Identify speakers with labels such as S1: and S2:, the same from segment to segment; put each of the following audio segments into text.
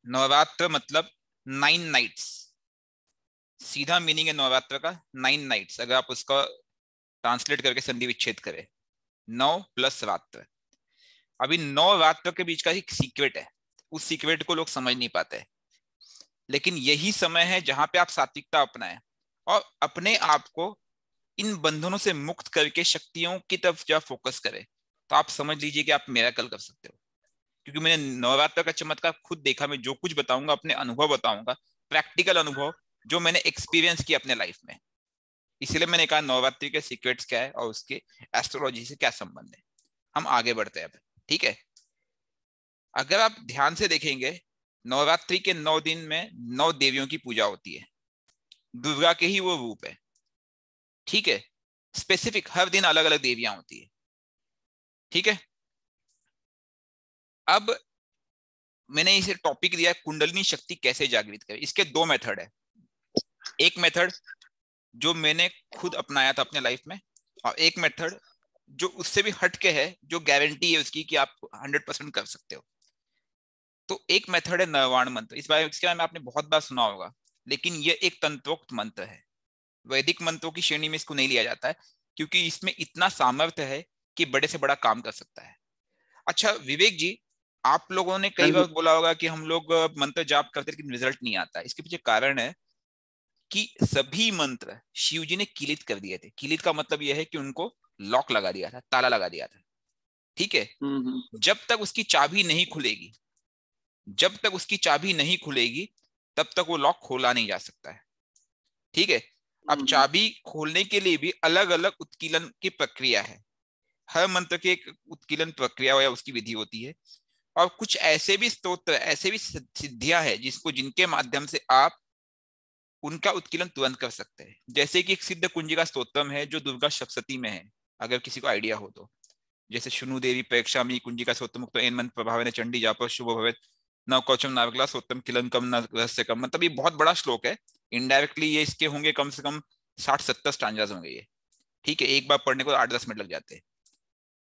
S1: नवरात्र मतलब 9 नाइट्स, सीधा मीनिंग है नवरात्र का 9 नाइट्स। अगर आप उसका ट्रांसलेट करके संधि विच्छेद करें, 9 प्लस रात्र। अभी 9 रात्र के बीच का एक सीक्रेट है, उस सीक्रेट को लोग समझ नहीं पाते, लेकिन यही समय है जहां पे आप सात्विकता अपनाएं और अपने आप को इन बंधनों से मुक्त करके शक्तियों की तरफ जब फोकस करें, तो आप समझ लीजिए कि आप मिरेकल कर सकते हो। क्योंकि मैंने नवरात्र का चमत्कार खुद देखा। मैं जो कुछ बताऊंगा अपने अनुभव बताऊंगा, प्रैक्टिकल अनुभव जो मैंने एक्सपीरियंस किया अपने लाइफ में। इसलिए मैंने कहा नवरात्रि के सीक्रेट्स क्या है और उसके एस्ट्रोलॉजी से क्या संबंध है। हम आगे बढ़ते हैं अब, ठीक है। अगर आप ध्यान से देखेंगे, नवरात्रि के 9 दिन में 9 देवियों की पूजा होती है। दुर्गा के ही वो रूप है, ठीक है। स्पेसिफिक हर दिन अलग अलग देवियां होती है, ठीक है। अब मैंने इसे टॉपिक दिया कुंडलिनी शक्ति कैसे जागृत करें। इसके 2 मेथड है। एक मेथड जो मैंने खुद अपनाया था अपने लाइफ में, और एक मेथड जो उससे भी हटके है, जो गारंटी है उसकी कि आप 100% कर सकते हो। तो एक मेथड है नरवाण मंत्र। इसके बारे में आपने बहुत बार सुना होगा, लेकिन ये एक तंत्रोक्त मंत्र है। वैदिक मंत्रों की श्रेणी में इसको नहीं लिया जाता है, क्योंकि इसमें इतना सामर्थ्य है कि बड़े से बड़ा काम कर सकता है। अच्छा विवेक जी, आप लोगों ने
S2: हाँ
S1: कई
S2: जी।
S1: बार बोला होगा कि हम लोग मंत्र जाप करते लेकिन रिजल्ट नहीं आता। इसके पीछे कारण है कि सभी मंत्र शिव जी ने किलित कर दिए थे। किलित का मतलब यह है कि उनको लॉक लगा दिया था, ताला लगा दिया था, ठीक है। जब तक उसकी चाबी नहीं खुलेगी, जब तक उसकी चाबी नहीं खुलेगी, तब तक वो लॉक खोला नहीं जा सकता है, ठीक है। अब चाबी खोलने के लिए भी अलग अलग उत्कीलन की प्रक्रिया है। हर मंत्र की एक उत्कीलन प्रक्रिया या उसकी विधि होती है। और कुछ ऐसे भी स्तोत्र, ऐसे भी सिद्धियां हैं जिनके माध्यम से आप उनका उत्कीलन तुरंत कर सकते हैं। जैसे कि एक सिद्ध कुंजिका स्तोत्रम है जो दुर्गा सप्तशती में है, अगर किसी को आइडिया हो तो। जैसे शुनु देवी प्रेक्षामि कुंजिका स्तोत्रम मुक्त एन मंत्र प्रभावेन चंडी जाप शुभ भवेत् न कौचम नावकला स्तोत्रम किलंकम न रहस्य कम। मतलब ये बहुत बड़ा श्लोक है। इनडायरेक्टली ये इसके होंगे कम से कम 60-70 स्टांजाज होंगे ये, ठीक है। एक बार पढ़ने को 8-10 मिनट लग जाते हैं।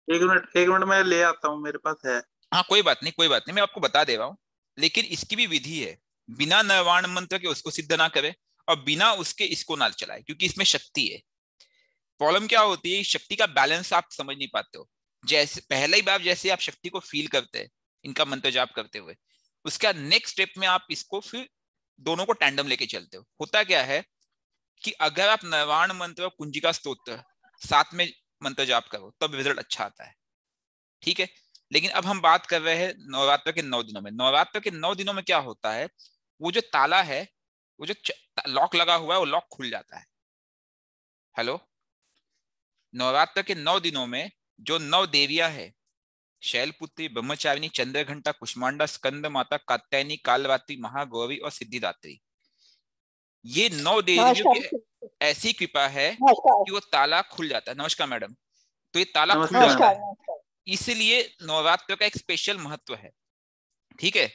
S2: 1 मिनट मैं ले आता हूँ, मेरे पास है।
S1: हाँ कोई बात नहीं, कोई बात नहीं, मैं आपको बता दे रहा हूँ। लेकिन इसकी भी विधि है। बिना नवाण मंत्र के उसको सिद्ध ना करे और बिना उसके इसको ना चलाए, क्योंकि इसमें शक्ति है। प्रॉब्लम क्या होती है, शक्ति का बैलेंस आप समझ नहीं पाते हो। जैसे पहले ही बार जैसे आप शक्ति को फील करते हैं इनका मंत्र जाप करते हुए, उसका नेक्स्ट स्टेप में आप इसको फिर दोनों को टैंडम लेके चलते हो। होता क्या है कि अगर आप नवाण मंत्र और कुंजिका स्तोत्र साथ में मंत्र जाप करो तब रिजल्ट अच्छा आता है, ठीक है। लेकिन अब हम बात कर रहे हैं नवरात्र के 9 दिनों में। नवरात्र के 9 दिनों में क्या होता है, वो जो ताला है, वो जो लॉक लगा हुआ है, वो लॉक खुल जाता है। हेलो, नवरात्र के 9 दिनों में जो 9 देवियां है, शैलपुत्री, ब्रह्मचारिणी, चंद्रघंटा, कुष्मांडा, स्कंद माता, कात्यायनी, कालरात्रि, महागौरी और सिद्धिदात्री, ये 9 देवियों की
S3: नमस्कार।
S1: ऐसी कृपा है
S3: नमस्कार।
S1: कि वो ताला खुल जाता है। नमस्कार मैडम। तो ये ताला खुल
S2: नमस्ते
S1: जाता
S2: मैम।
S3: नमस्कार।
S1: है,
S3: नमस्कार।
S1: इसलिए नवरात्र का एक स्पेशल महत्व है, ठीक है।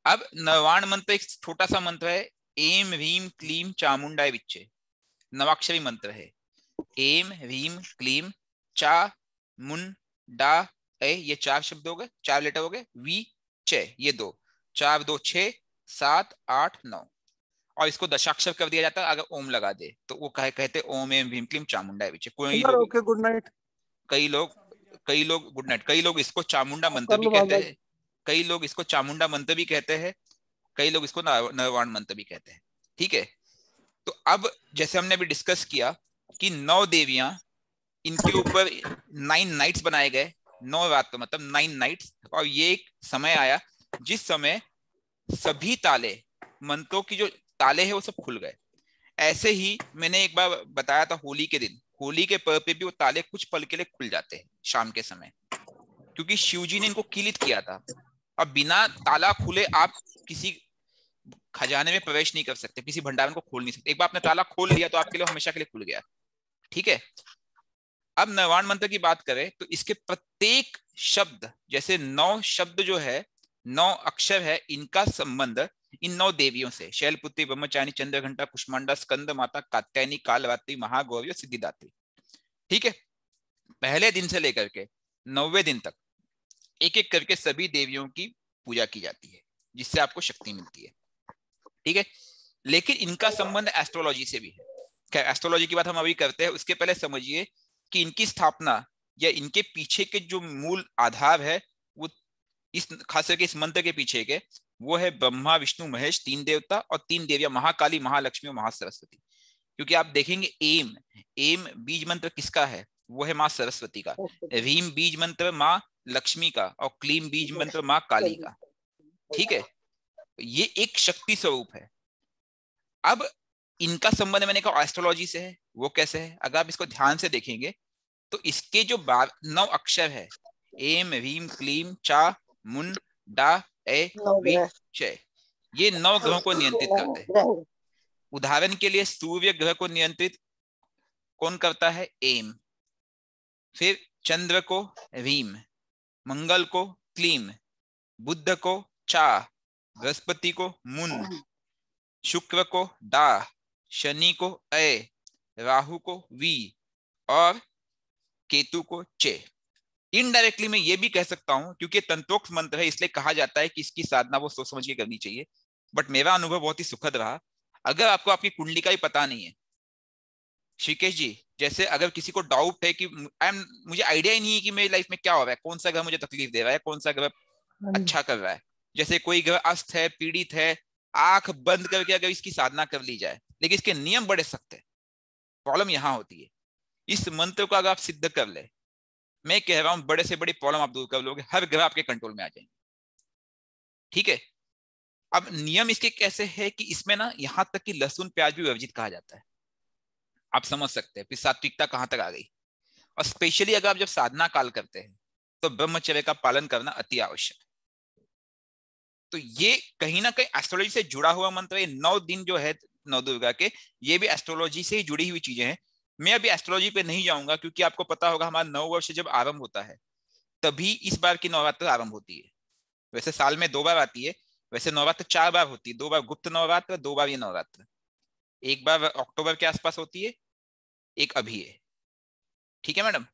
S1: अब नवाण मंत्र एक छोटा सा मंत्र है, एम ह्रीम क्लीम चामुंडाय विच्चे। नवाक्षरी मंत्र है। एम ह्रीम क्लीम चा मुन डा ए, ये 4 शब्द हो गए, 4 लेटर हो गए। वी चे, ये 2, 4 2 6 7 8 9। और इसको दशाक्षर कर दिया जाता है अगर ओम लगा दे तो। वो कहते ओम एम भीम क्लीम चामुंडाय विच्चे। कोई लोग,
S2: ओके, गुड नाइट।
S1: कई लोग कई लोग गुड नाइट, कई लोग इसको चामुंडा
S2: आप
S1: मंत्र
S2: कर
S1: भी
S2: लो
S1: कहते
S2: बाबा।
S1: हैं। कई लोग इसको चामुंडा मंत्र भी कहते हैं, कई लोग इसको नरवाण मंत्र भी कहते हैं, ठीक है। तो अब जैसे हमने अभी डिस्कस किया कि 9 देवियां, इनके ऊपर 9 नाइट्स बनाए गए। 9 रात तो मतलब 9 नाइट्स। और ये एक समय आया जिस समय सभी ताले, मंत्रों की जो ताले हैं वो सब खुल गए। ऐसे ही मैंने एक बार बताया था होली के दिन, होली के पर्व पे भी वो ताले कुछ पल के लिए खुल जाते हैं शाम के समय, क्योंकि शिवजी ने इनको किलित किया था। अब बिना ताला खुले आप किसी खजाने में प्रवेश नहीं कर सकते, किसी भंडारण को खोल नहीं सकते। एक बार आपने ताला खोल लिया तो आपके लिए हमेशा के लिए खुल गया, ठीक है। अब नवाण मंत्र की बात करें तो इसके प्रत्येक शब्द, जैसे 9 शब्द जो है, 9 अक्षर है, इनका संबंध इन 9 देवियों से, शैलपुत्री, ब्रह्मचारिणी, चंद्रघंटा, कुष्मांडा, स्कंद माता, कात्यायनी, कालरात्रि, महागौरी और सिद्धिदात्री, ठीक है। पहले दिन से लेकर के 9वें दिन तक एक एक करके सभी देवियों की पूजा की जाती है। जिससे आपको शक्ति मिलती है। ठीक है, लेकिन इनका संबंध एस्ट्रोलॉजी से भी है। क्या एस्ट्रोलॉजी की बात हम अभी करते हैं, उसके पहले समझिए कि इनकी स्थापना या इनके पीछे के जो मूल आधार है वो इस खास करके इस मंत्र के पीछे के वो है ब्रह्मा विष्णु महेश, तीन देवता और तीन देवियां, महाकाली महालक्ष्मी और महासरस्वती। क्योंकि आप देखेंगे एम एम बीज मंत्र किसका है, वो है माँ सरस्वती का। रीम बीज मंत्र माँ लक्ष्मी का और क्लीम बीज मंत्र माँ काली का। ठीक है, ये एक शक्ति स्वरूप है। अब इनका संबंध मैंने कहा एस्ट्रोलॉजी से है, वो कैसे है? अगर आप इसको ध्यान से देखेंगे तो इसके जो 9 अक्षर है, एम रीम क्लीम चा मुन डा ए वी चे, ये 9 ग्रहों को नियंत्रित करते हैं। उदाहरण के लिए सूर्य ग्रह को नियंत्रित कौन करता है? एम। फिर चंद्र को रीम, मंगल को क्लीम, बुध को चा, बृहस्पति को मुन, शुक्र को डा, शनि को ए, राहु को वी और केतु को चे। इनडायरेक्टली मैं ये भी कह सकता हूं, क्योंकि तंत्रोक्त मंत्र है इसलिए कहा जाता है कि इसकी साधना वो सोच समझ के करनी चाहिए, बट मेरा अनुभव बहुत ही सुखद रहा। अगर आपको आपकी कुंडली का ही पता नहीं है श्रीकेश जी, जैसे अगर किसी को डाउट है कि मुझे आइडिया ही नहीं है कि मेरी लाइफ में क्या हो रहा है, कौन सा ग्रह मुझे तकलीफ दे रहा है, कौन सा ग्रह अच्छा कर रहा है, जैसे कोई ग्रह अस्त है, पीड़ित है, आंख बंद करके अगर इसकी साधना कर ली जाए, लेकिन इसके नियम बड़े सख्त है। प्रॉब्लम यहां होती है, इस मंत्र को अगर आप सिद्ध कर ले, मैं कह रहा हूं बड़े से बड़ी प्रॉब्लम आप दूर कर लोगे, हर ग्रह आपके कंट्रोल में आ जाएंगे। ठीक है, अब नियम इसके कैसे है कि इसमें ना यहां तक कि लहसुन प्याज भी वर्जित कहा जाता है। आप समझ सकते हैं फिर सात्विकता कहां तक आ गई। और स्पेशली अगर आप जब साधना काल करते हैं तो ब्रह्मचर्य का पालन करना अति आवश्यक है। तो ये कहीं ना कहीं एस्ट्रोलॉजी से जुड़ा हुआ मंत्र है। 9 दिन जो है नौ दुर्गा के, ये भी एस्ट्रोलॉजी से ही जुड़ी हुई चीजें हैं। मैं अभी एस्ट्रोलॉजी पे नहीं जाऊंगा, क्योंकि आपको पता होगा हमारा 9 वर्ष जब आरंभ होता है तभी इस बार की नवरात्र आरंभ होती है। वैसे साल में 2 बार आती है, वैसे नवरात्र 4 बार होती है, 2 बार गुप्त नवरात्र, 2 बार ये नवरात्र। एक बार अक्टूबर के आसपास होती है, एक अभी है। ठीक है मैडम,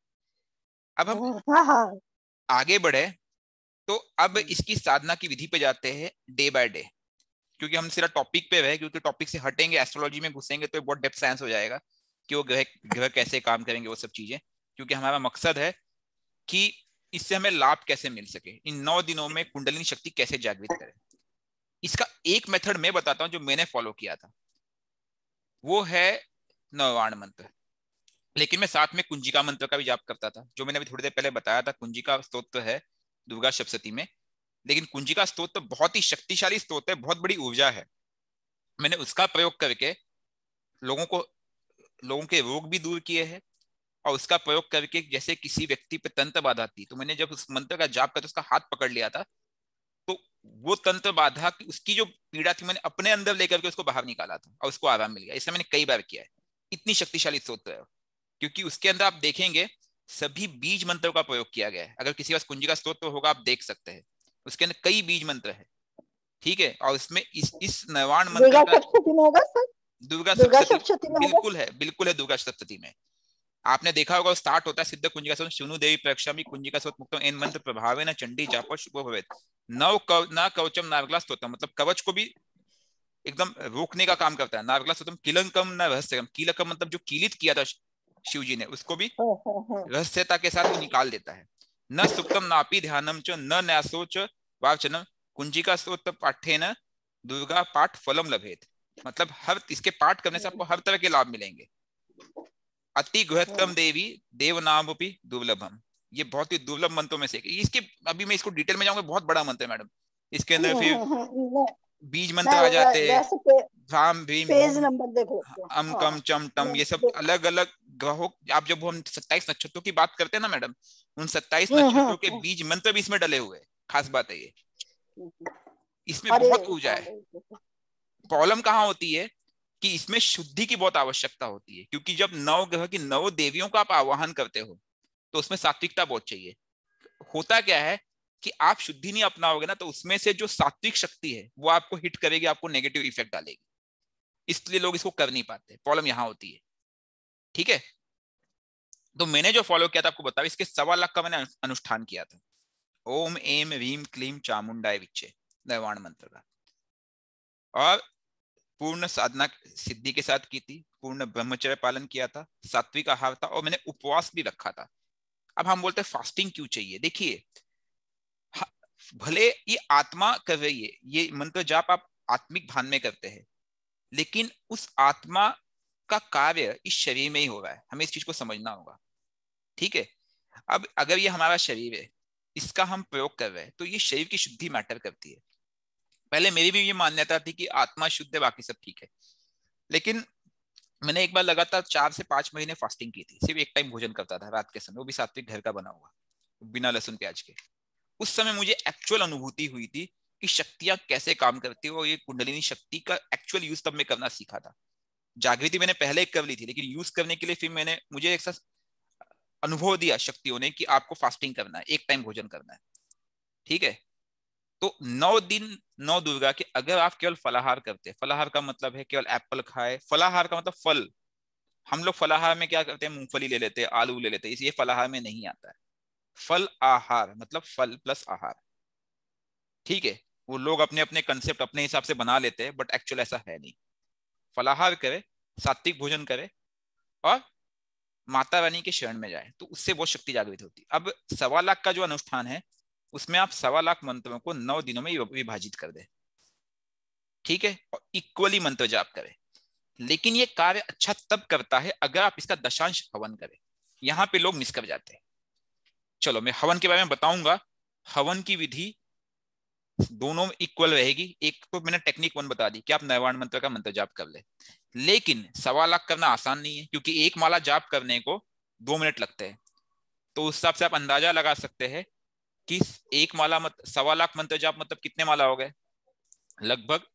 S1: अब हम आगे बढ़े तो अब इसकी साधना की विधि पे जाते हैं डे बाय डे, क्योंकि हम सिर्फ टॉपिक पे रहे, क्योंकि टॉपिक से हटेंगे एस्ट्रोलॉजी में घुसेंगे तो बहुत डेप्थ साइंस हो जाएगा कि वो ग्रह ग्रह कैसे काम करेंगे, वो सब चीजें। क्योंकि हमारा मकसद है कि इससे हमें लाभ कैसे मिल सके, इन 9 दिनों में कुंडलिनी शक्ति कैसे जागृत करें। इसका एक मेथड मैं बताता हूं जो मैंने फॉलो किया था, वो है नवाण मंत्र। लेकिन मैं साथ में कुंजिका मंत्र का भी जाप करता था, जो मैंने अभी थोड़ी देर पहले बताया था। कुंजिका स्तोत्र है दुर्गा सप्तशती में, लेकिन कुंजिका स्तोत्र बहुत ही शक्तिशाली स्तोत्र है, बहुत बड़ी ऊर्जा है। मैंने उसका प्रयोग करके लोगों के रोग भी दूर किए हैं। और उसका प्रयोग करके जैसे किसी व्यक्ति पे तंत्र बाधा थी, तो मैंने जब उस मंत्र का जाप करके उसका हाथ पकड़ लिया था, तो वो तंत्र बाधा की उसकी जो पीड़ा थी मैंने अपने अंदर लेकर के उसको बाहर निकाला था और उसको आराम मिल गया। ऐसा मैंने कई बार किया है। इतनी शक्तिशाली स्तोत्र है, क्योंकि उसके अंदर आप देखेंगे सभी बीज मंत्रों का प्रयोग किया गया है। अगर किसी का कुंजिका स्तोत्र होगा आप देख सकते हैं, उसके अंदर कई बीज मंत्र है। ठीक है, और इसमें इस नवाण मंत्र का दुर्गा सप्तशती बिल्कुल है दुर्गा सप्तशती में। आपने देखा होगा स्टार्ट होता है सिद्ध कुंजिका स्तोत्र, शुनु देवी प्रक्षामि कुंजिका स्तोत्र मुक्तम एन मंत्र प्रभावे न चंडी जाप शुभ भवेत न कवचम नारगला स्तोत्रम, मतलब कवच को भी एकदम रोकने का काम करता है। नारगला स्तोत्रम कीलंकम न रहस्यकम, कीलकम मतलब जो कीलित किया था शिव जी ने, उसको भी रहस्यता के साथ वो निकाल देता है। न सुप्तम नापी ध्यानम च न न्यासो च वाचनम कुंजिका स्तोत्र पाठेन दुर्गा पाठ फलम लभेत, मतलब हर इसके पाठ करने से आपको हर तरह के लाभ मिलेंगे। अति गुहतम देवी देवनामपि दुर्लभम, ये बहुत ही दुर्लभ मंत्रों में से इसके अभी मैं इसको डिटेल में जाऊंगा, बहुत बड़ा मंत्र है मैडम। इसके अंदर फिर बीज मंत्र आ जाते हैं, धाम भीम
S3: पेज नंबर देखो,
S1: अम कम चम टम, ये सब अलग अलग ग्रहों। आप जब हम 27 नक्षत्रों की बात करते हैं ना मैडम, उन 27 नक्षत्रों के बीज मंत्र भी इसमें डले हुए हैं। खास बात है ये, इसमें बहुत ऊर्जा है। प्रॉब्लम कहाँ होती है कि इसमें शुद्धि की बहुत आवश्यकता होती है, क्योंकि जब 9 ग्रह की 9 देवियों का आप आवाहन करते हो तो उसमें सात्विकता बहुत चाहिए। होता क्या है कि आप शुद्धि नहीं अपनाओगे ना, तो उसमें से जो सात्विक शक्ति है वो आपको हिट करेगी, आपको नेगेटिव इफेक्ट डालेगी, इसलिए लोग इसको कर नहीं पाते। प्रॉब्लम यहां होती है। ठीक है, तो मैंने जो फॉलो किया था आपको बताओ, इसके 1.25 लाख का मैंने अनुष्ठान किया था। ओम एम रीम क्लीम चामुंडाय विच्चे, निर्वाण मंत्र का, और पूर्ण साधना सिद्धि के साथ की थी, पूर्ण ब्रह्मचर्य पालन किया था, सात्विक आहार था, और मैंने उपवास भी रखा था। अब हम बोलते हैं फास्टिंग क्यों चाहिए? देखिए, भले ये आत्मा कर रही है, ये मंत्र जाप आप आत्मिक भान में करते हैं, लेकिन उस आत्मा का कार्य इस शरीर में ही हो रहा है, हमें इस चीज को समझना होगा। ठीक है, अब अगर ये हमारा शरीर है, इसका हम प्रयोग कर रहे हैं, तो ये शरीर की शुद्धि मैटर करती है। पहले मेरी भी ये मान्यता थी कि आत्मा शुद्ध है, बाकी सब ठीक है, लेकिन मैंने एक बार लगातार 4 से 5 महीने फास्टिंग की थी, सिर्फ एक टाइम भोजन करता था रात के समय, वो भी सात्विक घर का बना हुआ, बिना लहसुन प्याज के। उस समय मुझे एक्चुअल अनुभूति हुई थी कि शक्तियां कैसे काम करती है, और ये कुंडलिनी शक्ति का एक्चुअल यूज तब मैं करना सीखा था। जागृति मैंने पहले कर ली थी, लेकिन यूज करने के लिए फिर मुझे एक अनुभव दिया शक्तियों ने कि आपको फास्टिंग करना है, एक टाइम भोजन करना है। ठीक है, तो 9 दिन 9 दुर्गा के अगर आप केवल फलाहार करते हैं, फलाहार का मतलब है केवल एप्पल खाए, फलाहार का मतलब फल, हम लोग फलाहार में क्या करते हैं, मूंगफली ले लेते हैं, आलू ले लेते हैं, इसलिए फलाहार में नहीं आता है। फल आहार मतलब फल प्लस आहार। ठीक है, वो लोग अपने अपने कंसेप्ट अपने हिसाब से बना लेते हैं, बट एक्चुअल ऐसा है नहीं। फलाहार करे, सात्विक भोजन करे, और माता रानी के शरण में जाए, तो उससे बहुत शक्ति जागृत होती है। अब 1.25 लाख का जो अनुष्ठान है, उसमें आप 1.25 लाख मंत्रों को 9 दिनों में विभाजित कर दे। ठीक है, और इक्वली मंत्र जाप करें। लेकिन ये कार्य अच्छा तब करता है अगर आप इसका दशांश हवन करें। यहां पे लोग मिस कर जाते हैं। चलो मैं हवन के बारे में बताऊंगा। हवन की विधि दोनों इक्वल रहेगी। एक तो मैंने टेक्निक 1 बता दी कि आप नैवाण मंत्र का मंत्र जाप कर ले, लेकिन 1.25 लाख करना आसान नहीं है, क्योंकि एक माला जाप करने को 2 मिनट लगते हैं। तो उस हिसाब से आप अंदाजा लगा सकते हैं कि एक माला 1.25 लाख मंत्र जाप मतलब कितने माला हो गए, लगभग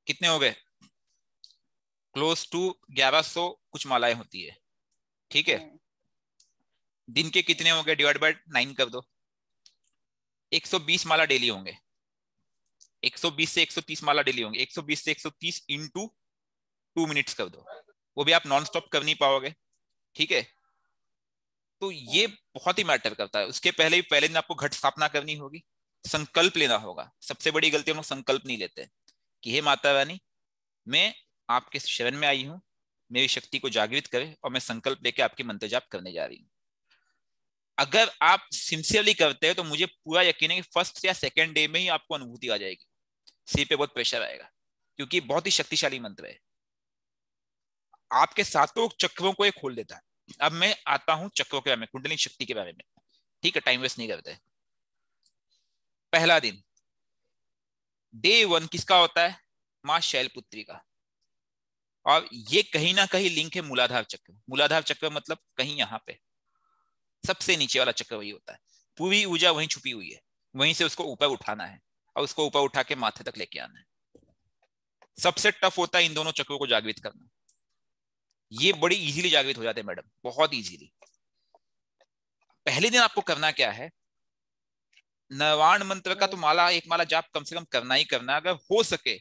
S1: कितने हो गए, क्लोज टू 1100 कुछ मालाएं होती है। ठीक है, दिन के कितने हो गए, डिवाइड बाय 9 कर दो, 120 माला डेली होंगे। 120 से 130 माला डेली होंगे, 120 से 130 इंटू 2 मिनट्स कर दो, वो भी आप नॉन स्टॉप कर नहीं पाओगे। ठीक है, तो ये बहुत ही मैटर करता है। उसके पहले ही पहले दिन आपको घट स्थापना करनी होगी, संकल्प लेना होगा। सबसे बड़ी गलती हम लोग संकल्प नहीं लेते कि हे माता रानी, मैं आपके शरण में आई हूँ, मेरी शक्ति को जागृत करे, और मैं संकल्प लेके आपकी मंत्र जाप करने जा रही हूँ। अगर आप सिंसियरली करते हैं तो मुझे पूरा यकीन है कि फर्स्ट या सेकेंड डे में ही आपको अनुभूति आ जाएगी, सिर पे बहुत प्रेशर आएगा, क्योंकि बहुत ही शक्तिशाली मंत्र है, आपके सातों चक्रों को ये खोल देता है। अब मैं आता हूं चक्रों के बारे में, कुंडलिनी शक्ति के बारे में। ठीक है, टाइम वेस्ट नहीं करते। पहला दिन, डे 1 किसका होता है, माँ शैलपुत्री का। और ये कहीं ना कहीं लिंक है मूलाधार चक्र। मूलाधार चक्र मतलब कहीं यहाँ पे सबसे नीचे वाला चक्र वही होता है। पूरी ऊर्जा वहीं छुपी हुई है, वहीं से उसको ऊपर उठाना है, और उसको ऊपर उठा के माथे तक लेके आना है। सबसे टफ होता है इन दोनों चक्रों को जागृत करना। ये बड़ी इजीली जागृत हो जाते हैं मैडम, बहुत इजीली। पहले दिन आपको करना क्या है, नवाण मंत्र का तो एक माला जाप कम से कम करना ही करना। अगर हो सके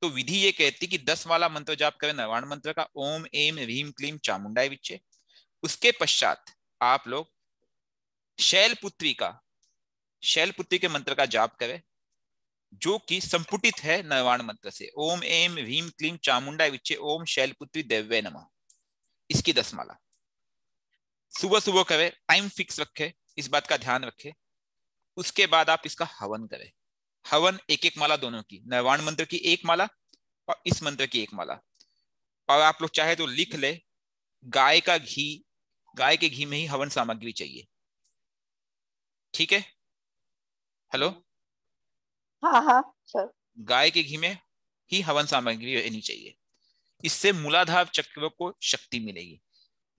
S1: तो विधि ये कहती कि 10 माला मंत्र जाप करें नवाण मंत्र का, ओम एम ह्रीम क्लीम चामुंडाई विच्चे। उसके पश्चात आप लोग शैलपुत्री के मंत्र का जाप करें, जो कि संपुटित है नवाण मंत्र से, ओम एम ह्रीम क्लीम चामुंडाई विच्चे ओम शैलपुत्री देव्य नमः। इसकी 10 माला सुबह सुबह करें, टाइम फिक्स रखे, इस बात का ध्यान रखे। उसके बाद आप इसका हवन करें। हवन एक एक माला दोनों की, नवाण मंत्र की एक माला और इस मंत्र की एक माला। और आप लोग चाहे तो लिख ले, गाय का घी, गाय के घी में ही हवन सामग्री चाहिए। ठीक है, हेलो,
S3: हाँ हाँ सर।
S1: गाय के घी में ही हवन सामग्री रहनी चाहिए, इससे मूलाधार चक्र को शक्ति मिलेगी।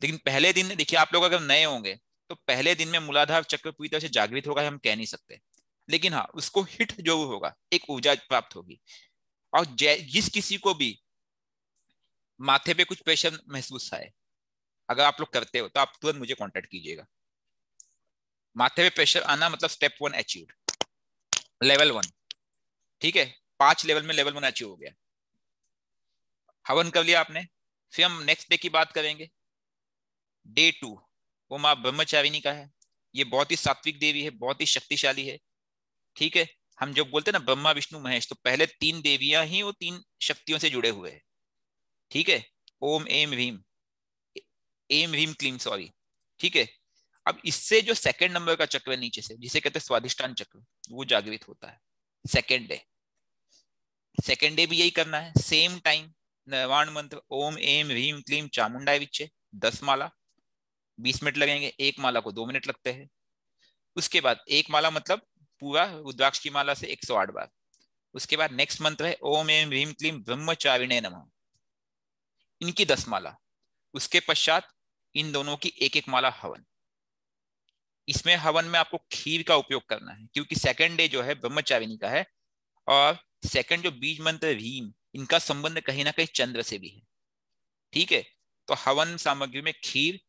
S1: लेकिन पहले दिन देखिए, आप लोग अगर नए होंगे तो पहले दिन में मूलाधार चक्र पूरी तरह से जागृत होगा हम कह नहीं सकते, लेकिन हाँ उसको हिट जो होगा, एक ऊर्जा प्राप्त होगी। और जिस किसी को भी माथे पे कुछ प्रेशर महसूस आए, अगर आप लोग करते हो तो आप तुरंत मुझे कांटेक्ट कीजिएगा। माथे पे प्रेशर आना मतलब स्टेप 1 अचीव्ड, लेवल 1। ठीक है, 5 लेवल में लेवल 1 अचीव हो गया। हवन कर लिया आपने, फिर हम नेक्स्ट डे की बात करेंगे। डे 2 वो माँ ब्रह्मचारिणी का है। ये बहुत ही सात्विक देवी है, बहुत ही शक्तिशाली है। ठीक है, हम जब बोलते हैं ना ब्रह्मा विष्णु महेश, तो पहले 3 देवियां ही वो 3 शक्तियों से जुड़े हुए हैं। ठीक है, ओम एम ह्रीम, एम ह्रीम क्लीम, सॉरी। ठीक है, अब इससे जो सेकंड नंबर का चक्र है नीचे से, जिसे कहते हैं स्वाधिष्ठान चक्र, वो जागृत होता है सेकंड डे। सेकंड डे भी यही करना है, सेम टाइम नवाण मंत्र ओम एम ह्रीम क्लीम चामुंडाय विच्चे 10 माला, 20 मिनट लगेंगे। एक माला को 2 मिनट लगते हैं। उसके बाद एक माला मतलब पूरा रुद्राक्ष की माला से 108 बार। उसके बाद नेक्स्ट मंत्र है ओम एम ह्रीम क्लीम ब्रह्मचारिणे नमः, इनकी 10 माला। उसके पश्चात इन दोनों की एक एक माला हवन। इसमें हवन में आपको खीर का उपयोग करना है, क्योंकि सेकंड डे जो है ब्रह्मचारिणी का है, और सेकंड जो बीज मंत्र ह्रीम, इनका संबंध कहीं ना कहीं चंद्र से भी है। ठीक है, तो हवन सामग्री में खीर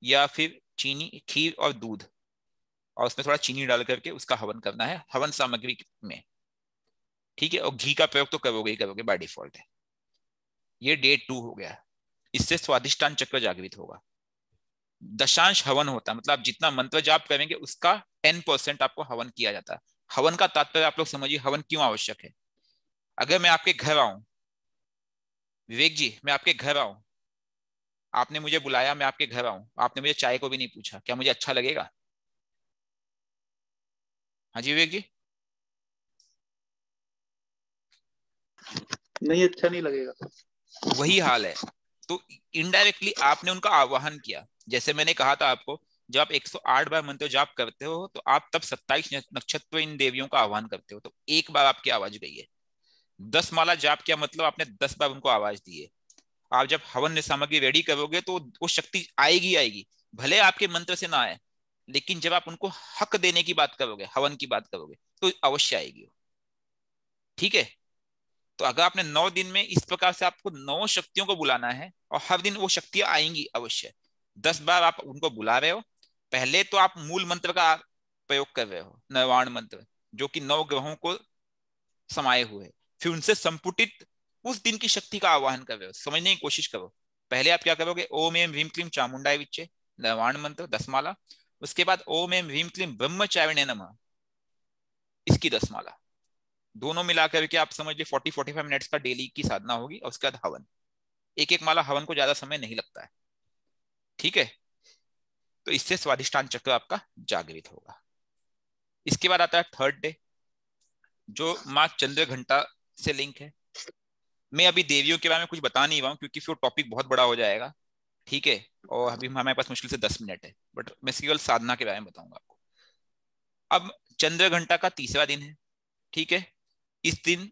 S1: या फिर चीनी, खीर और दूध, और उसमें थोड़ा चीनी डाल करके उसका हवन करना है हवन सामग्री में। ठीक है, और घी का प्रयोग तो करोगे ही करोगे बाय डिफॉल्ट है। ये डे 2 हो गया। इससे स्वादिष्टान चक्र जागृत होगा। दशांश हवन होता है, मतलब आप जितना मंत्र जाप करेंगे उसका 10% आपको हवन किया जाता है। हवन का तात्पर्य आप लोग समझिए, हवन क्यों आवश्यक है। अगर मैं आपके घर आऊं, विवेक जी, मैं आपके घर आऊं, आपने मुझे बुलाया, मैं आपके घर आऊं, आपने मुझे चाय को भी नहीं पूछा, क्या मुझे अच्छा लगेगा? हाँ जी विवेक जी।
S2: नहीं, अच्छा नहीं लगेगा।
S1: वही हाल है। तो इनडायरेक्टली आपने उनका आवाहन किया। जैसे मैंने कहा था आपको, जब आप 108 बार मंत्र जाप करते हो तो आप तब 27 नक्षत्र इन देवियों का आह्वान करते हो, तो एक बार आपकी आवाज गई है। 10 माला जाप किया मतलब आपने 10 बार उनको आवाज दी है। आप जब हवन सामग्री रेडी करोगे तो वो शक्ति आएगी आएगी, भले आपके मंत्र से ना आए, लेकिन जब आप उनको हक देने की बात करोगे, हवन की बात करोगे, तो अवश्य आएगी। ठीक है, तो अगर आपने 9 दिन में इस प्रकार से आपको 9 शक्तियों को बुलाना है, और हर दिन वो शक्तियां आएंगी अवश्य। 10 बार आप उनको बुला रहे हो। पहले तो आप मूल मंत्र का प्रयोग कर रहे हो, नवाण मंत्र, जो कि 9 ग्रहों को समाये हुए है। फिर उनसे संपुटित उस दिन की शक्ति का आवाहन कर रहे हो। समझने की कोशिश करो। पहले आप क्या करोगे, ओम एम ह्रीम क्लीम चामुंडाय विच्चे नवाण मंत्र 10 माला। उसके बाद ओम एम ह्रीम क्लीम ब्रह्मचारिणे नमः, इसकी 10 माला। दोनों मिलाकर के आप समझ लीजिए 40-45 मिनट्स का डेली की साधना होगी। और उसके बाद हवन, एक एक माला हवन को ज्यादा समय नहीं लगता है। ठीक है, तो इससे स्वादिष्टान चक्र आपका जागृत होगा। इसके बाद आता है थर्ड डे, जो माँ चंद्र घंटा से लिंक है। मैं अभी देवियों के बारे में कुछ बता नहीं रहा हूँ, क्योंकि फिर टॉपिक बहुत बड़ा हो जाएगा। ठीक है, और अभी हमारे पास मुश्किल से 10 मिनट है, बट मैं केवल साधना के बारे में बताऊंगा आपको। अब चंद्र घंटा का तीसरा दिन है। ठीक है, इस दिन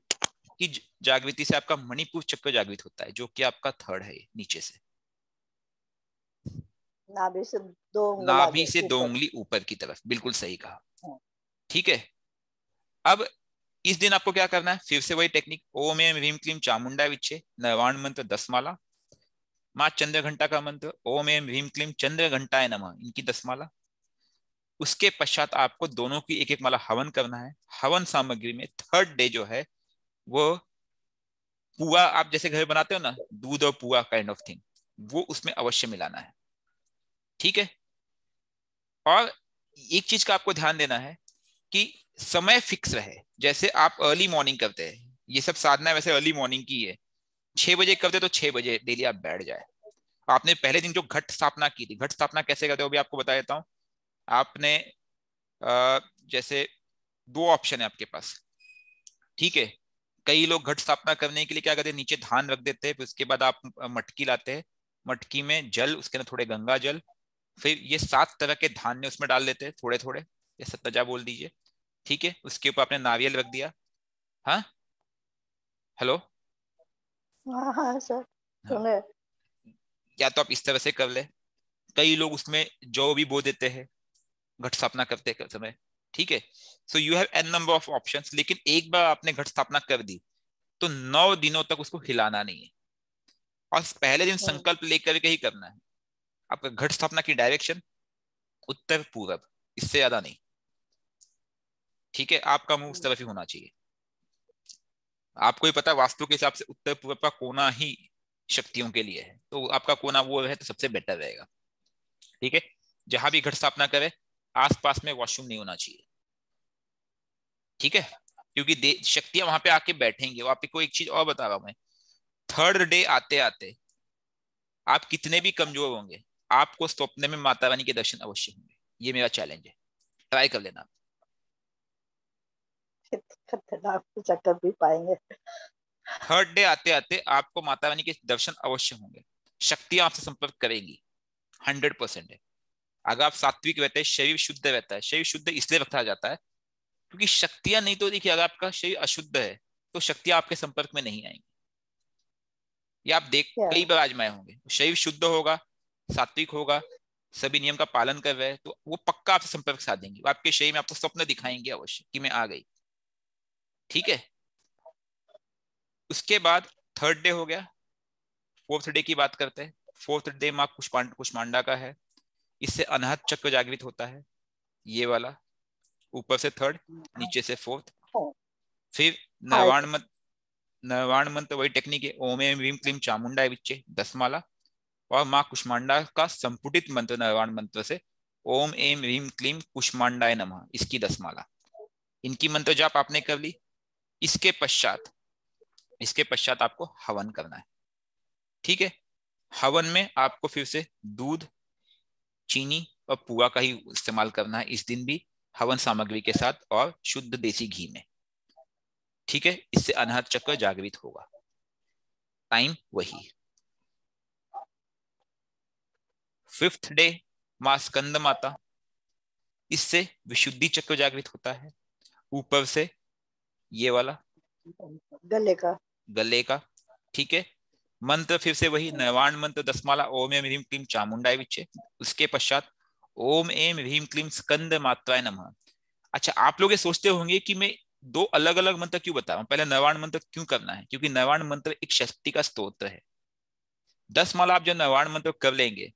S1: की जागृति से आपका मणिपुर चक्र जागृत होता है, जो कि आपका थर्ड है नीचे से।
S3: नाभि से 2 उंगल
S1: नाभि
S3: आगे
S1: से 2
S3: ऊपर।
S1: उंगली ऊपर की तरफ, बिल्कुल सही कहा।
S3: हाँ।
S1: ठीक है, अब इस दिन आपको क्या करना है, फिर से वही टेक्निक, ओम एम ह्रीम क्लीम चामुंडा विच्चे नवाण मंत्र 10 माला। माँ चंद्र घंटा का मंत्र ओम एम ह्रीम क्लीम चंद्र घंटाय नमः, इनकी 10 माला। उसके पश्चात आपको दोनों की एक एक माला हवन करना है। हवन सामग्री में थर्ड डे जो है वो पुआ, आप जैसे घर बनाते हो ना, दूध और पुआ काइंड ऑफ थिंग, वो उसमें अवश्य मिलाना है। ठीक है, और एक चीज का आपको ध्यान देना है कि समय फिक्स रहे। जैसे आप अर्ली मॉर्निंग करते हैं, ये सब साधना वैसे अर्ली मॉर्निंग की है, 6 बजे करते तो 6 बजे डेली आप बैठ जाए। आपने पहले दिन जो घट स्थापना की थी, घट स्थापना कैसे करते हो अभी आपको बता देता हूँ। आपने जैसे 2 ऑप्शन है आपके पास। ठीक है, कई लोग घट स्थापना करने के लिए क्या करते हैं, नीचे धान रख देते हैं, फिर उसके बाद आप मटकी लाते हैं, मटकी में जल, उसके अंदर थोड़े गंगा जल, फिर ये 7 तरह के धान्य उसमें डाल देते हैं थोड़े थोड़े, ये सत्तजा बोल दीजिए। ठीक है, उसके ऊपर आपने नारियल रख दिया। हाँ, हेलो।
S3: हाँ हाँ सर,
S1: हाँ,
S3: सुने।
S1: या तो आप इस तरह से कर ले, कई लोग उसमें जौ भी बो देते हैं घट स्थापना करते समय। ठीक है, so you have an number of options, लेकिन एक बार आपने घट स्थापना कर दी तो 9 दिनों तक उसको हिलाना नहीं है, और पहले दिन
S3: हम्म।
S1: संकल्प लेकर के ही करना है। आपका घट स्थापना की डायरेक्शन उत्तर पूरब, इससे ज्यादा नहीं। ठीक है, आपका मुंह उस तरफ ही होना चाहिए। आपको ही पता है वास्तु के हिसाब से उत्तर पूर्व का कोना ही शक्तियों के लिए है, तो आपका कोना वो है तो सबसे बेटर रहेगा। ठीक है, जहां भी घट स्थापना करे आसपास में वॉशरूम नहीं होना चाहिए। ठीक है, क्योंकि शक्तियां वहां पे आके बैठेंगी। और आपको एक चीज और बता रहा हूं मैं, थर्ड डे आते आते आप कितने भी कमजोर होंगे, आपको स्वप्न में माता रानी के दर्शन अवश्य होंगे। ये मेरा चैलेंज है, ट्राई कर लेना।
S3: खतरनाक चक्कर भी पाएंगे।
S1: थर्ड डे आते आते आपको माता रानी के दर्शन अवश्य होंगे, शक्तियां आपसे संपर्क करेंगी, 100% है। अगर आप सात्विक रहते हैं, शरीर शुद्ध रहता है। शरीर शुद्ध इसलिए रखा जाता है क्योंकि शक्तियां नहीं, तो देखिए अगर आपका शरीर अशुद्ध है तो शक्तियां आपके संपर्क में नहीं आएंगी। ये आप देख
S3: क्या?
S1: कई बार आजमाए होंगे। शरीर शुद्ध होगा, सात्विक होगा, सभी नियम का पालन कर रहे हैं, तो वो पक्का आपसे संपर्क साधेंगे। वो आपके शरीर में आपको स्वप्न दिखाएंगे अवश्य कि मैं आ गई। ठीक है, उसके बाद थर्ड डे हो गया। फोर्थ डे की बात करते हैं। फोर्थ डे माँ कुष्मांडा का है। इससे अनाहत चक्र जागृत होता है, ये वाला, ऊपर से थर्ड, नीचे से फोर्थ। फिर
S3: हार्ट।
S1: नवाण मंत्र वही टेक्निक है, ओम एम ह्रीम क्लीम चामुंडा विच्चे 10 माला। और माँ कुष्मांडा का संपुटित मंत्र नवाण मंत्र से ओम एम ह्रीम क्लीम कुष्मांडाय नमः, इसकी 10 माला। इनकी मंत्र जाप आपने कर ली। इसके पश्चात आपको हवन करना है। ठीक है, हवन में आपको फिर से दूध, चीनी और पुआ का ही इस्तेमाल करना है इस दिन भी, हवन सामग्री के साथ और शुद्ध देसी घी में। ठीक है, इससे अनाहत चक्र जागृत होगा। टाइम वही। फिफ्थ डे मां स्कंद माता, इससे विशुद्धि चक्र जागृत होता है, ऊपर से ये वाला
S3: गले का।
S1: ठीक है, मंत्र फिर से वही नवाण मंत्र 10 माला, ओम एम ह्रीम क्लीम चामुंडाय विच्चे। उसके पश्चात ओम एम ह्रीम क्लीम स्कंद मात्राय नमः। अच्छा, आप लोग ये सोचते होंगे कि मैं दो अलग अलग मंत्र क्यों बता रहा हूँ, पहले नवाण मंत्र क्यों करना है? क्योंकि नवाण मंत्र एक शक्ति का स्तोत्र है। 10 माला आप जब नवाण मंत्र कर लेंगे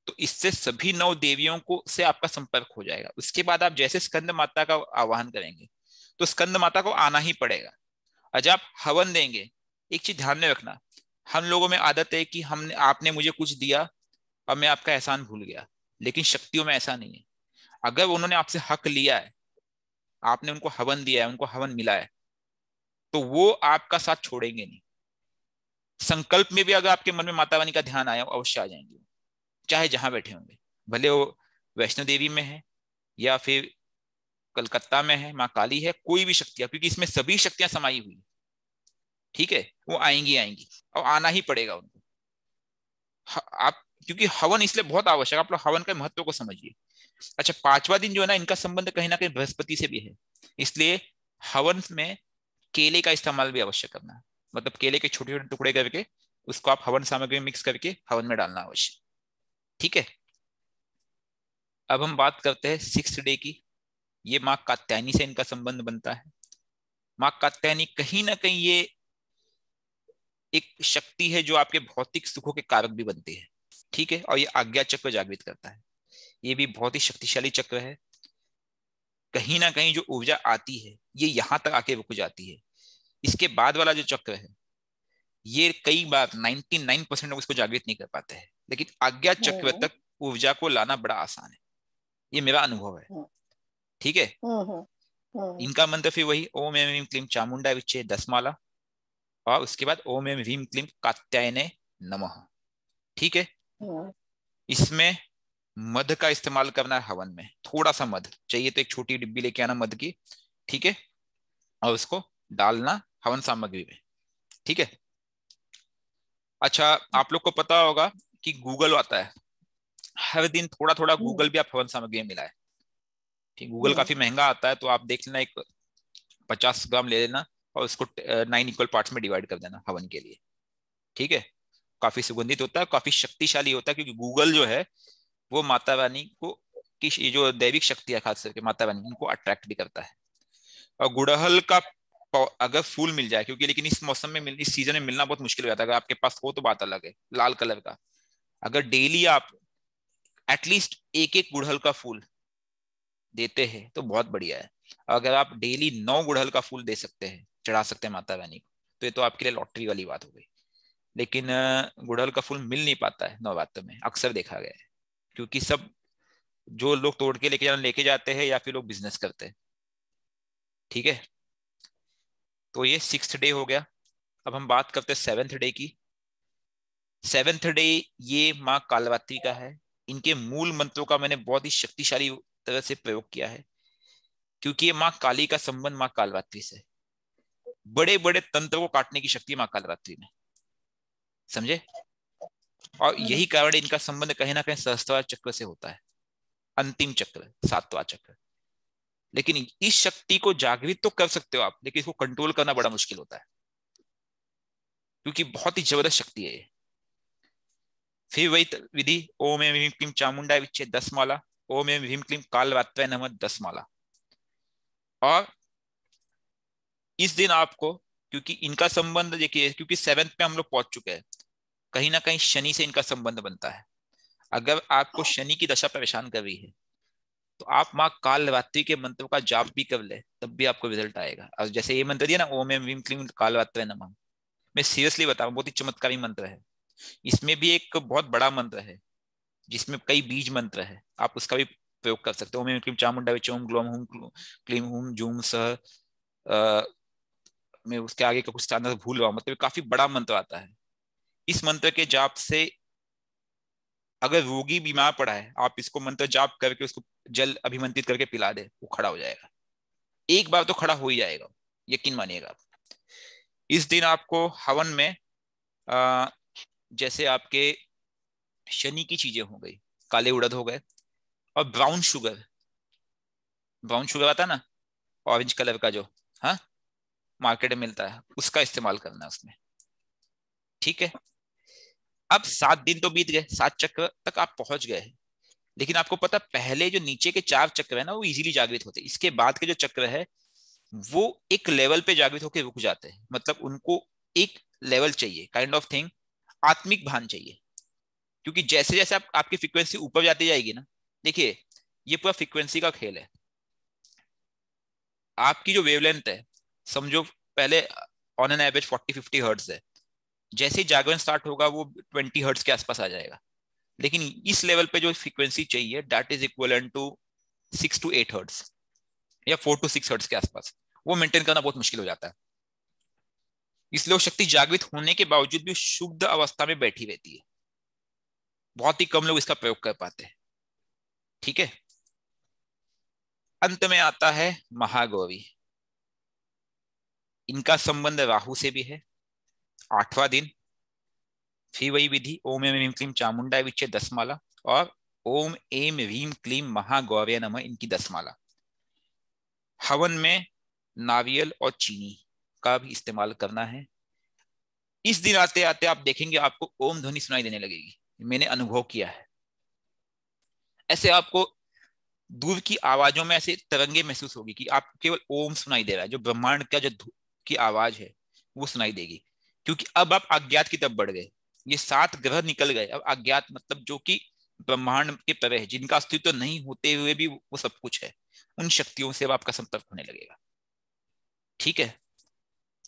S1: तो इससे सभी 9 देवियों को से आपका संपर्क हो जाएगा। उसके बाद आप जैसे स्कंद माता का आवाहन करेंगे तो स्कंद माता को आना ही पड़ेगा। और जब आप हवन देंगे, एक चीज ध्यान में रखना, हम लोगों में आदत है कि हमने आपने मुझे कुछ दिया और मैं आपका एहसान भूल गया, लेकिन शक्तियों में ऐसा नहीं है। अगर उन्होंने आपसे हक लिया है, आपने उनको हवन दिया है, उनको हवन मिला है, तो वो आपका साथ छोड़ेंगे नहीं। संकल्प में भी अगर आपके मन में माता रानी का ध्यान आया, अवश्य आ जाएंगे, चाहे जहां बैठे होंगे। भले वो वैष्णो देवी में है या फिर कलकत्ता में है, माँ काली है, कोई भी शक्तियां, क्योंकि इसमें सभी शक्तियां समाई हुई है। ठीक है, वो आएंगी आएंगी और आना ही पड़ेगा उनको। आप, क्योंकि हवन इसलिए बहुत आवश्यक, आप लोग हवन के महत्व को समझिए। अच्छा, 5वां दिन जो है ना, इनका संबंध कहीं ना कहीं बृहस्पति से भी है, इसलिए हवन में केले का इस्तेमाल भी अवश्य करना है। मतलब केले के छोटे छोटे टुकड़े करके उसको आप हवन सामग्री में मिक्स करके हवन में डालना अवश्य। ठीक है, अब हम बात करते हैं 6th डे की। ये माँ कात्यायनी से इनका संबंध बनता है। माँ कात्यायनी कहीं ना कहीं ये एक शक्ति है जो आपके भौतिक सुखों के कारक भी बनती है। ठीक है, और ये आज्ञा चक्र जागृत करता है। ये भी बहुत ही शक्तिशाली चक्र है। कहीं ना कहीं जो ऊर्जा आती है ये यहां तक आके रुक जाती है। इसके बाद वाला जो चक्र है, ये कई बार 99% लोग इसको जागृत नहीं कर पाते हैं, लेकिन आज्ञा चक्र तक ऊर्जा को लाना बड़ा आसान है। ये मेरा अनुभव है। ठीक है, इनका मंत्र फिर वही ओम एम ह्रीम क्लीम चामुंडा विच्चे 10 माला, और उसके बाद ओम एम ह्रीम क्लीम कात्यायने नमः। ठीक है, इसमें मध का इस्तेमाल करना है हवन में। थोड़ा सा मध चाहिए तो एक छोटी डिब्बी लेके आना मध की। ठीक है, और उसको डालना हवन सामग्री में। ठीक है, अच्छा, आप लोग को पता होगा कि गूगल आता है, हर दिन थोड़ा थोड़ा गूगल भी आप हवन सामग्री में मिलाए। ठीक, गूगल काफी महंगा आता है, तो आप देख लेना, एक 50 ग्राम ले लेना और उसको 9 इक्वल पार्ट्स में डिवाइड कर देना हवन के लिए। ठीक है, काफी सुगंधित होता है, काफी शक्तिशाली होता है, क्योंकि गूगल जो है वो माता रानी को की ये जो दैविक शक्ति है, खास करके माता रानी, इनको अट्रैक्ट भी करता है। और गुड़हल का अगर फूल मिल जाए, क्योंकि लेकिन इस मौसम में इस सीजन में मिलना बहुत मुश्किल हो जाता है, अगर आपके पास हो तो बात अलग है, लाल कलर का। अगर डेली आप एटलीस्ट एक एक गुड़हल का फूल देते हैं तो बहुत बढ़िया है। अगर आप डेली 9 गुड़हल का फूल दे सकते हैं, चढ़ा सकते हैं माता रानी को, तो ये तो आपके लिए लॉटरी वाली बात हो गई। लेकिन गुड़हल का फूल मिल नहीं पाता है नवरात्र में, अक्सर देखा गया है, क्योंकि सब जो लोग तोड़ के लेके जाते हैं या फिर लोग बिजनेस करते हैं। ठीक है, तो ये 6th डे हो गया। अब हम बात करते हैं 7th डे की। 7th डे ये माँ कालरात्रि का है। इनके मूल मंत्रों का मैंने बहुत ही शक्तिशाली तरह से प्रयोग किया है, क्योंकि ये माँ काली का संबंध माँ कालरात्रि से, बड़े बड़े तंत्र को काटने की शक्ति माँ कालरात्रि में, समझे। और यही कारण इनका संबंध कहीं ना कहीं सहस्त्रार चक्र से होता है, अंतिम चक्र, 7वां चक्र। लेकिन इस शक्ति को जागृत तो कर सकते हो आप, लेकिन इसको कंट्रोल करना बड़ा मुश्किल होता है, क्योंकि बहुत ही जबरदस्त शक्ति है ये। फिर वही विधि, ओम एम ह्रीम क्लीम चामुंडा विच्चे 10 माला, ओम एम ह्रीम क्लीम कालरात्रे नमः 10 माला। और इस दिन आपको, क्योंकि इनका संबंध देखिए, क्योंकि 7th पे हम लोग पहुंच चुके हैं, कहीं ना कहीं शनि से इनका संबंध बनता है। अगर आपको शनि की दशा परेशान कर रही है, तो आप माँ कालरात्रि के मंत्रों का जाप भी कर ले, तब भी आपको रिजल्ट आएगा। और जैसे ये मंत्र दिया ना, ओम एम ह्रीम क्लीम कालरात्रे नमः, मैं सीरियसली बता रहा हूँ, बहुत ही चमत्कारी मंत्र है। इसमें भी एक बहुत बड़ा मंत्र है, जिसमें कई बीज मंत्र है, आप उसका भी प्रयोग कर सकते हो। ओम एम क्लीम चामुंडा विच ओम ग्लोम हुम क्लीम हुम जूम सह, मैं उसके आगे का कुछ स्थान भूल रहा हूँ, मतलब काफी बड़ा मंत्र आता है। इस मंत्र के जाप से अगर रोगी बीमार पड़ा है, आप इसको मंत्र जाप करके उसको जल अभिमंत्रित करके पिला दे, वो खड़ा हो जाएगा। एक बार तो खड़ा हो ही जाएगा, यकीन मानिएगा आप। इस दिन आपको हवन में जैसे आपके शनि की चीजें हो गई, काले उड़द हो गए, और ब्राउन शुगर, ब्राउन शुगर आता है ना, ऑरेंज कलर का जो, हाँ, मार्केट में मिलता है, उसका इस्तेमाल करना है उसमें, ठीक है। अब 7 दिन तो बीत गए, 7 चक्र तक आप पहुंच गए, लेकिन आपको पता, पहले जो नीचे के 4 चक्र है ना, वो इजीली जागृत होते हैं। इसके बाद के जो चक्र है, वो एक लेवल पे जागृत होकर रुक जाते हैं, मतलब उनको एक लेवल चाहिए, काइंड ऑफ थिंग, आत्मिक भान चाहिए। क्योंकि जैसे जैसे आपकी फ्रीक्वेंसी ऊपर जाती जाएगी ना, देखिए ये पूरा फ्रीक्वेंसी का खेल है। आपकी जो वेवलेंथ है, समझो पहले ऑन एन एवरेज 40-50 हर्ट्ज है, जैसे ही जागरण स्टार्ट होगा वो 20 हर्ट्ज के आसपास आ जाएगा। लेकिन इस लेवल पे जो फ्रीक्वेंसी चाहिए, that is equivalent to 6 to 8 hertz, या 4 to 6 हर्ट्ज के आसपास, वो मेंटेन करना बहुत मुश्किल हो जाता है। इसलिए वो शक्ति जागृत होने के बावजूद भी शुद्ध अवस्था में बैठी रहती है, बहुत ही कम लोग इसका प्रयोग कर पाते हैं, ठीक है। अंत में आता है महागौरी। इनका संबंध राहु से भी है, 8वां दिन। फिर वही विधि, ओम एम ह्रीम क्लीम चामुंडा विच्चे 10 माला, और ओम एम ह्रीम क्लीम महागौर्य नमः, इनकी 10 माला। हवन में नारियल और चीनी का भी इस्तेमाल करना है। इस दिन आते आते आप देखेंगे आपको ओम ध्वनि सुनाई देने लगेगी, मैंने अनुभव किया है। ऐसे आपको दूर की आवाजों में ऐसे तरंगे महसूस होगी कि आपको केवल ओम सुनाई दे रहा है, जो ब्रह्मांड का जो की आवाज है वो सुनाई देगी। क्योंकि अब आप अज्ञात की तरफ बढ़ गए, ये 7 ग्रह निकल गए, अब अज्ञात मतलब जो कि ब्रह्मांड के परे है, जिनका अस्तित्व तो नहीं होते हुए भी वो सब कुछ है, उन शक्तियों से अब आपका संपर्क होने लगेगा, ठीक है।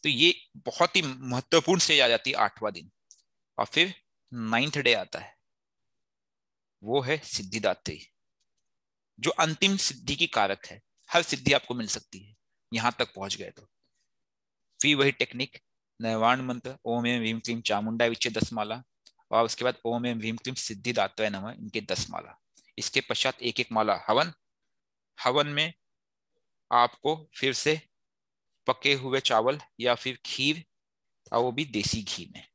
S1: तो ये बहुत ही महत्वपूर्ण स्टेज आ जाती है 8वां दिन। और फिर 9th डे आता है, वो है सिद्धिदात्री, जो अंतिम सिद्धि की कारक है। हर सिद्धि आपको मिल सकती है यहां तक पहुंच गए तो। फिर वही टेक्निक, नैवाण मंत्र, ओम एम ह्रीम क्लीम चामुंडा विच्चे 10 माला, और उसके बाद ओम एम ह्रीम क्लीम सिद्धिदात्रे नमः, इनके 10 माला। इसके पश्चात एक एक माला हवन। हवन में आपको फिर से पके हुए चावल या फिर खीर, और वो भी देसी घी में।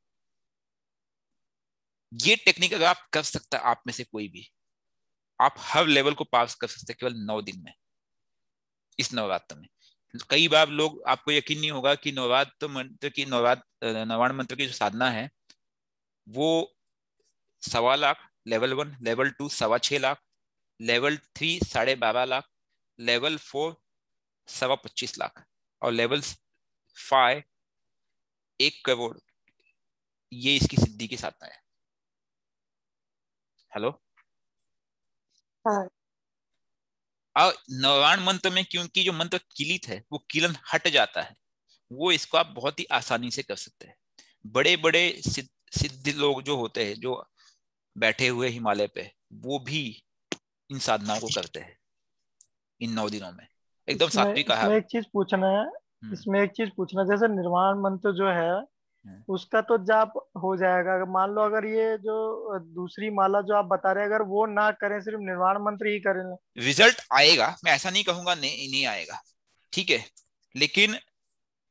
S1: ये टेक्निक अगर आप कर सकता है, आप में से कोई भी, आप हर लेवल को पास कर सकते हैं केवल 9 दिन में, इस नवरात्र में। कई बार लोग, आपको यकीन नहीं होगा कि नवाण मंत्र की जो साधना है, वो 1.25 lakh, level 1, level 2 6.25 lakh, level 3 12.5 lakh, level 4 25.25 lakh, और लेवल 5 1 करोड़। ये इसकी सिद्धि की साधना है। हेलो।
S3: हाँ।
S1: और नवाण मंत्र में क्योंकि जो मंत्र किलित है, वो किलन हट जाता है, वो इसको आप बहुत ही आसानी से कर सकते हैं। बड़े बड़े सिद्ध लोग जो होते हैं, जो बैठे हुए हिमालय पे, वो भी इन साधनाओं को करते हैं इन 9 दिनों में, एकदम
S4: इसमें
S1: सात्विक
S4: इसमें
S1: आहार।
S4: एक चीज पूछना है।
S3: इसमें एक चीज पूछना, जैसे निर्वाण मंत्र जो है उसका तो जाप हो जाएगा। अगर मान लो अगर ये जो दूसरी माला जो आप बता रहे हैं अगर वो ना करें, सिर्फ निर्वाण मंत्र ही करें।
S1: रिजल्ट आएगा, मैं ऐसा नहीं कहूंगा नहीं नहीं आएगा, ठीक है, लेकिन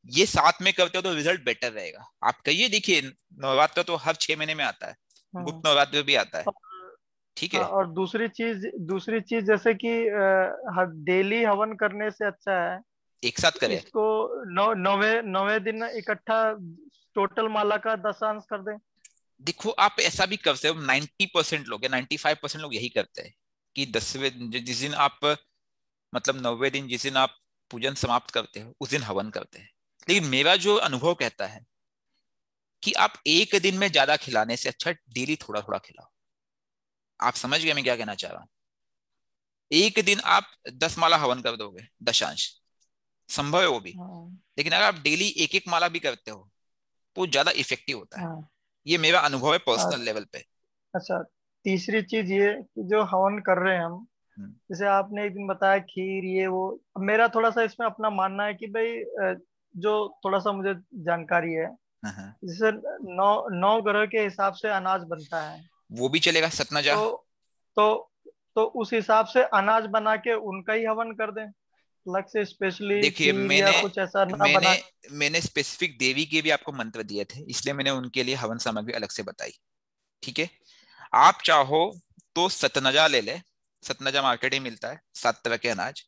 S1: ये साथ में करते हो तो रिजल्ट बेटर रहेगा। आप कहिए, देखिए नवरात्र तो हर 6 महीने में आता है,
S3: हम्म।
S1: गुप्त नवरात्र भी आता है,
S3: और
S1: ठीक
S3: हाँ,
S1: है।
S3: और दूसरी चीज जैसे कि डेली हवन करने से अच्छा है
S1: एक साथ करें।
S3: इसको नौवे नौवे दिन इकट्ठा टोटल माला का 10 अंश कर दें।
S1: देखो आप ऐसा भी कर सकते हो, 90% लोग या 95% लोग यही करते हैं कि 10वें जिस दिन आप, मतलब 90वें दिन जिस दिन आप पूजन समाप्त करते हो उस दिन हवन करते हैं। लेकिन मेरा जो अनुभव कहता है कि आप एक दिन में ज्यादा खिलाने से अच्छा डेली थोड़ा थोड़ा खिलाओ। आप समझ गए मैं क्या कहना चाह रहा हूँ? एक दिन आप 10 माला हवन कर दोगे, दशांश संभव है वो भी,
S3: हाँ।
S1: लेकिन अगर आप डेली एक एक माला भी करते हो तो ज्यादा इफेक्टिव होता है।
S3: हाँ।
S1: ये मेरा अनुभव है पर्सनल
S3: हाँ,
S1: लेवल पे।
S3: अच्छा। तीसरी चीज ये कि जो हवन कर रहे हैं हम,
S1: हम्म,
S3: जैसे आपने एक दिन बताया खीर ये वो, अब मेरा थोड़ा सा इसमें अपना मानना है कि भाई जो थोड़ा सा मुझे जानकारी है,
S1: हाँ, हाँ।
S3: जैसे नौ नौ ग्रह के हिसाब से अनाज बनता है।
S1: वो भी चलेगा, सतनजा।
S3: तो तो तो उस हिसाब से अनाज बना के उनका ही हवन कर दें, अलग से स्पेशली
S1: देखिए
S3: खीर या
S1: मैंने
S3: कुछ ऐसा ना
S1: मैंने
S3: बना।
S1: मैंने स्पेसिफिक देवी के भी आपको मंत्र दिए थे, इसलिए मैंने उनके लिए हवन सामग्री अलग से बताई, ठीक है। आप चाहो तो सतनजा ले ले, सतनजा मार्केट ही मिलता है, 7 तरह के अनाज।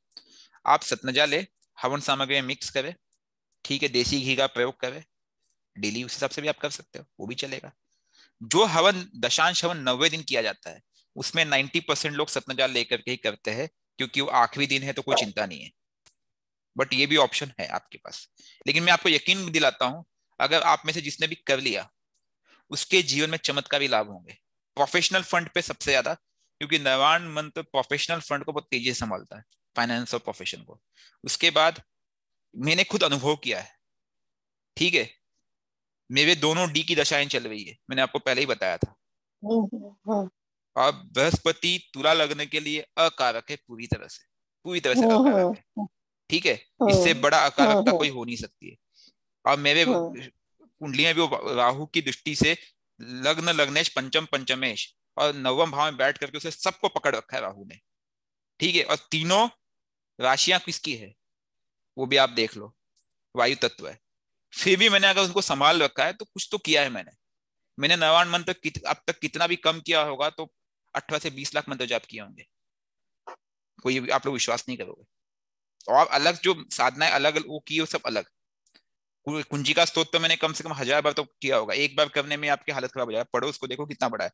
S1: आप सतनजा ले, हवन सामग्री में मिक्स करे, ठीक है, देसी घी का प्रयोग करे डेली, उस हिसाब से भी आप कर सकते हो, वो भी चलेगा। जो हवन दशांश हवन 90 दिन किया जाता है उसमें 90% लोग सतनजा लेकर के ही करते हैं, क्योंकि वो आखिरी दिन है तो कोई चिंता नहीं है। बट ये भी ऑप्शन है आपके पास। लेकिन मैं आपको यकीन दिलाता हूं, अगर आप में से जिसने भी कर लिया उसके जीवन में चमत्कारी लाभ होंगे। प्रोफेशनल फंड पे सबसे ज्यादा, क्योंकि नवान मंत्र प्रोफेशनल फंड को बहुत तेजी से संभालता है, फाइनेंस और प्रोफेशन को। उसके बाद मैंने खुद अनुभव किया है, ठीक है, मेरे दोनों डी की दशाएं चल रही है, मैंने आपको पहले ही बताया था।
S3: हम्म।
S1: और बृहस्पति तुला लगने के लिए अकारक है, पूरी तरह से अकारक
S3: हम्म।
S1: है, ठीक है। इससे
S3: हम्म।
S1: बड़ा अकारकता
S3: हम्म।
S1: कोई हो नहीं सकती है। और मेरे
S3: हम्म।
S1: कुंडली में भी वो राहु की दृष्टि से लग्न लग्नेश पंचम पंचमेश और नवम भाव में बैठ करके उसे सबको पकड़ रखा है राहु ने, ठीक है। और तीनों राशियां किसकी है वो भी आप देख लो, वायु तत्व है। फिर भी मैंने अगर उनको संभाल रखा है तो कुछ तो किया है मैंने। मैंने नवान मंत्र अब तक कितना भी कम किया होगा तो 18 से 20 लाख मंत्र जाप किए होंगे, कोई आप लोग विश्वास नहीं करोगे। और अलग जो साधनाएं अलग वो की वो सब अलग। कुंजिका स्तोत्र तो मैंने कम से कम 1000 बार तो किया होगा, एक बार करने में आपकी हालत खराब हो जाएगा। पढ़ो उसको, देखो कितना बड़ा है,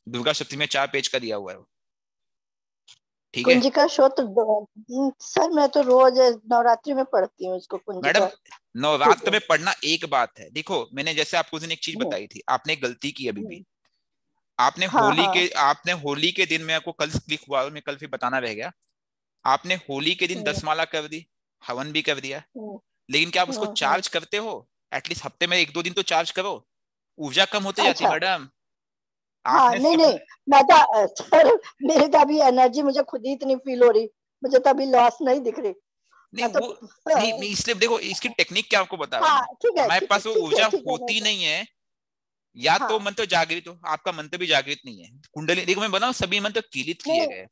S1: दुर्गा शक्ति में 4 पेज का दिया हुआ है वो, ठीक है।
S4: कुंजिका स्त्रोत्र सर मैं तो रोज नवरात्रि में पढ़ती हूँ इसको
S1: मैडम
S4: कुंजिका। ठीक
S1: नवरात्र
S4: है।
S1: में पढ़ना एक बात है, देखो मैंने जैसे आपको उस दिन एक चीज
S4: हम्म।
S1: बताई थी, आपने गलती की अभी भी।
S4: हम्म। हाँ हाँ।
S1: आपने होली के दिन, मैं आपको कल क्लिक हुआ, मैं कल फिर बताना रह गया। आपने होली के दिन
S4: हम्म।
S1: 10 माला कर दी, हवन भी कर दिया,
S4: हम्म।
S1: लेकिन क्या आप उसको
S4: हम्म।
S1: चार्ज करते हो? एटलीस्ट हफ्ते में 1-2 दिन तो चार्ज करो। ऊर्जा कम होते जाती
S4: अच्छा।
S1: मैडम।
S4: हाँ
S1: आपने
S4: नहीं
S1: सब,
S4: नहीं, मैं तो सर मेरे तो अभी एनर्जी मुझे खुद ही इतनी फील हो रही, मुझे तो अभी लॉस नहीं दिख रही।
S1: नहीं
S4: मैं तो
S1: वो, नहीं इसलिए देखो इसकी टेक्निक क्या आपको बता रहा हूं
S4: हाँ
S1: मैं।
S4: ठीक है
S1: हमारे
S4: ठीक है
S1: पास वो
S4: ठीक है
S1: ऊर्जा
S4: ठीक है मैं
S1: होती
S4: तो
S1: नहीं है, या तो
S4: हाँ।
S1: मंत्र जागृत हो, आपका मंत्र भी जागृत नहीं है। कुंडली देखो मैं बनाऊं, सभी मंत्र कीलित किए
S4: नहीं
S1: गए।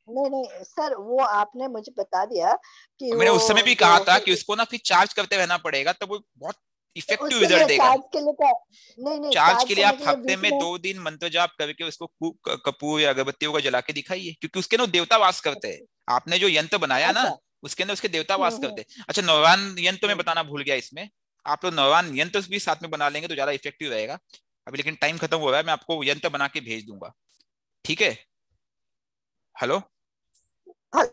S4: नहीं नहीं सर, वो आपने मुझे बता दिया कि
S1: और मैंने
S4: वो
S1: उस समय भी
S4: जो
S1: कहा था कि उसको ना फिर चार्ज करते रहना पड़ेगा, तब वो बहुत
S4: तो
S1: इफेक्टिव
S4: उसके
S1: रिजल्ट
S4: लिए
S1: देगा।
S4: चार्ज के लिए क्या? नहीं नहीं,
S1: चार्ज
S4: चार्ज
S1: के लिए
S4: करने
S1: आप
S4: के लिए
S1: हफ्ते
S4: बीच
S1: में
S4: में
S1: 2 दिन मंत्र जाप करके उसको कपूर या अगरबत्तियों का जला के दिखाइए, क्योंकि उसके ना देवता वास करते हैं। आपने जो यंत्र बनाया ना,
S4: अच्छा।
S1: उसके अंदर उसके देवता वास करते
S4: हम्म।
S1: हैं। अच्छा, नौवान यंत्र में
S4: हम्म।
S1: बताना भूल गया इसमें, आप लोग नौवान यंत्र भी साथ में बना लेंगे तो ज्यादा इफेक्टिव रहेगा। अभी लेकिन टाइम खत्म हो रहा है, मैं आपको यंत्र बना के भेज दूंगा, ठीक है। हेलो।
S4: हाँ